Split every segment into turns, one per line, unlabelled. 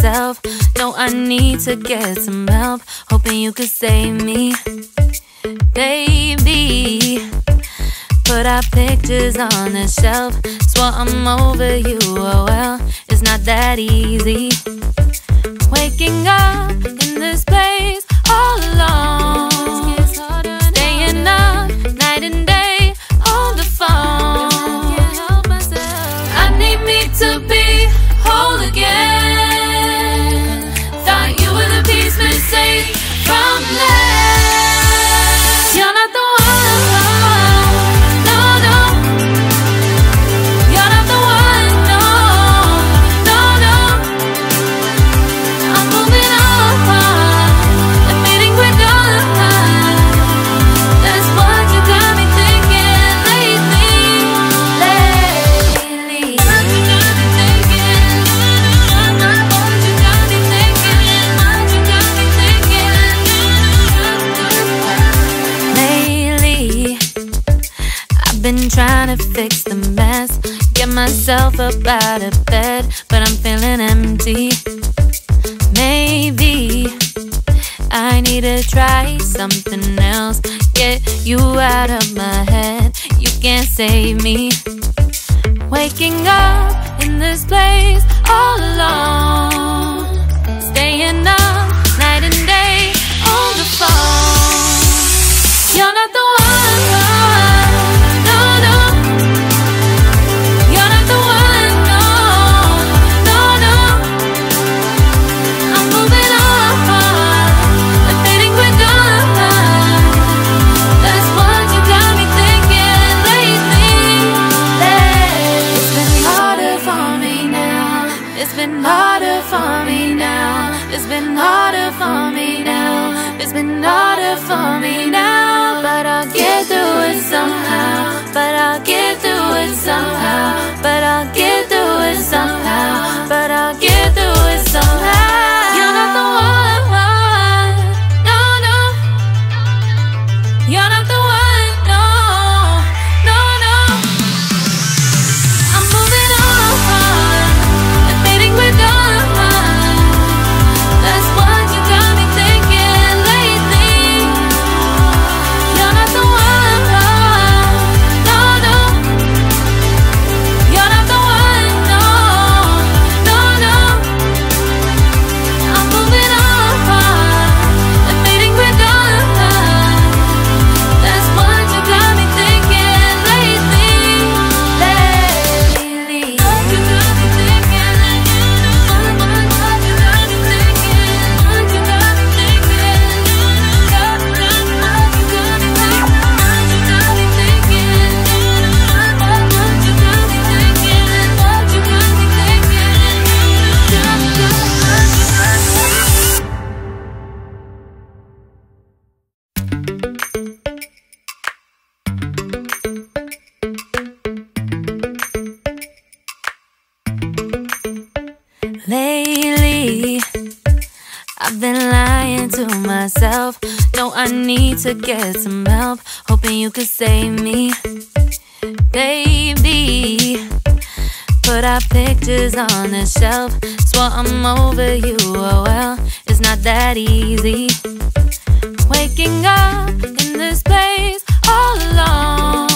myself. No, I need to get some help. Hoping you could save me, baby. Put our pictures on the shelf. Swore I'm over you, oh well, it's not that easy. Waking up in this place all alone, staying up night and day on the phone. I need me to be whole again. Thought you were the piece missing from left. You're not the one. Been trying to fix the mess, get myself up out of bed, but I'm feeling empty. Maybe I need to try something else. Get you out of my head, you can't save me. Waking up in this place all alone, staying up night and day on the phone. You're not the one. It's been harder for me now. It's been harder for me now. It's been harder for me now. But I'll get through it somehow. But I'll get through it somehow. But I'll get through it somehow. But I'll get through it somehow. You're not the one. No, no. You're not the one. No, no, no. I'm moving on. Lately, I've been lying to myself. No, I need to get some help. Hoping you could save me, baby. Put our pictures on the shelf. Swore I'm over you, oh well, it's not that easy. Waking up in this place all alone,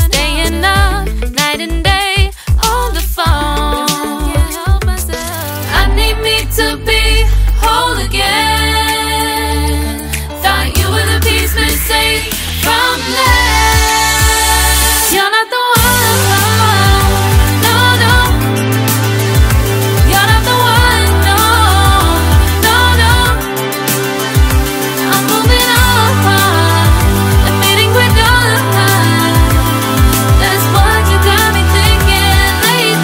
staying up night and day on the phone. To be whole again. Thought you were the piece missing from left. You're not the one. No, no. You're not the one. No, no, no. I'm moving on. Admitting we're done. That's what you got me thinking lately.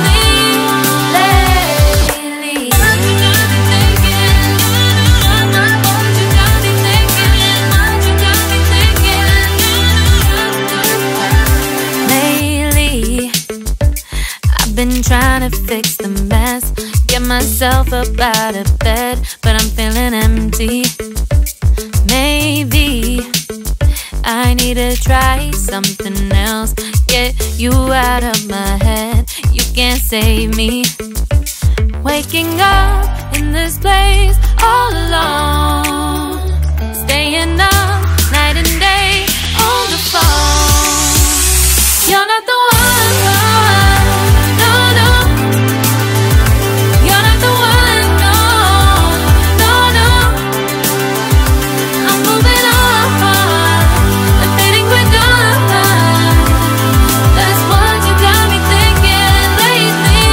Been trying to fix the mess, get myself up out of bed, but I'm feeling empty. Maybe I need to try something else. Get you out of my head, you can't save me. Waking up in this place all alone, staying up night and day on the phone. You're not the one, no, no. You're not the one, no, no, no. I'm moving on and fading quick on. That's what you got me thinking lately.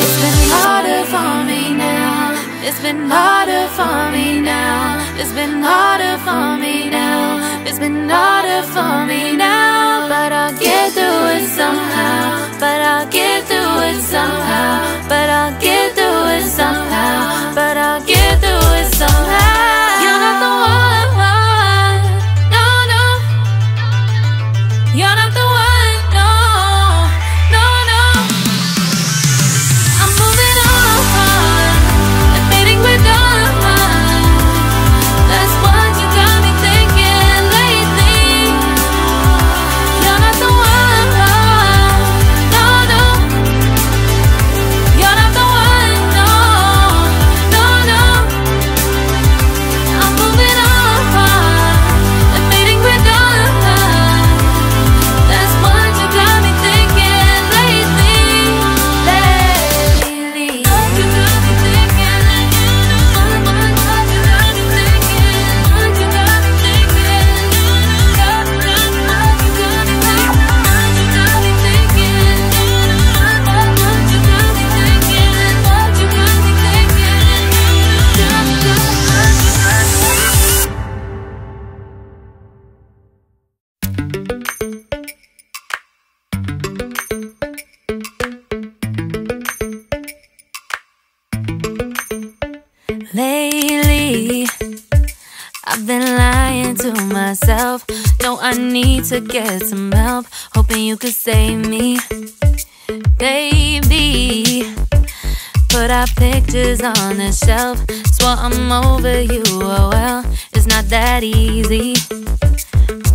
It's been harder for me now. It's been harder for me now. It's been harder for me now. It's been harder for me now. But I'll get through it somehow. But I'll get through it somehow. But I'll get through it somehow. But I'll get through it somehow. You're not the one, no, no. You're not the one, no, no, no. I'm moving on and fading with dawn. That's what you got me thinking lately. You're not the one, no, no. You're not the one, no, no, no. I'm moving on and fading with dawn. That's what you got me thinking lately. What you got me thinking? What you got me thinking? What you got me thinking? What you got me thinking? What you got me thinking? What you got me thinking? What you got me Lately, I've been lying to myself. No, I need to get some help. Hoping you could save me, baby. Put our pictures on the shelf. Swore I'm over you, oh well, it's not that easy.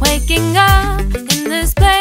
Waking up in this place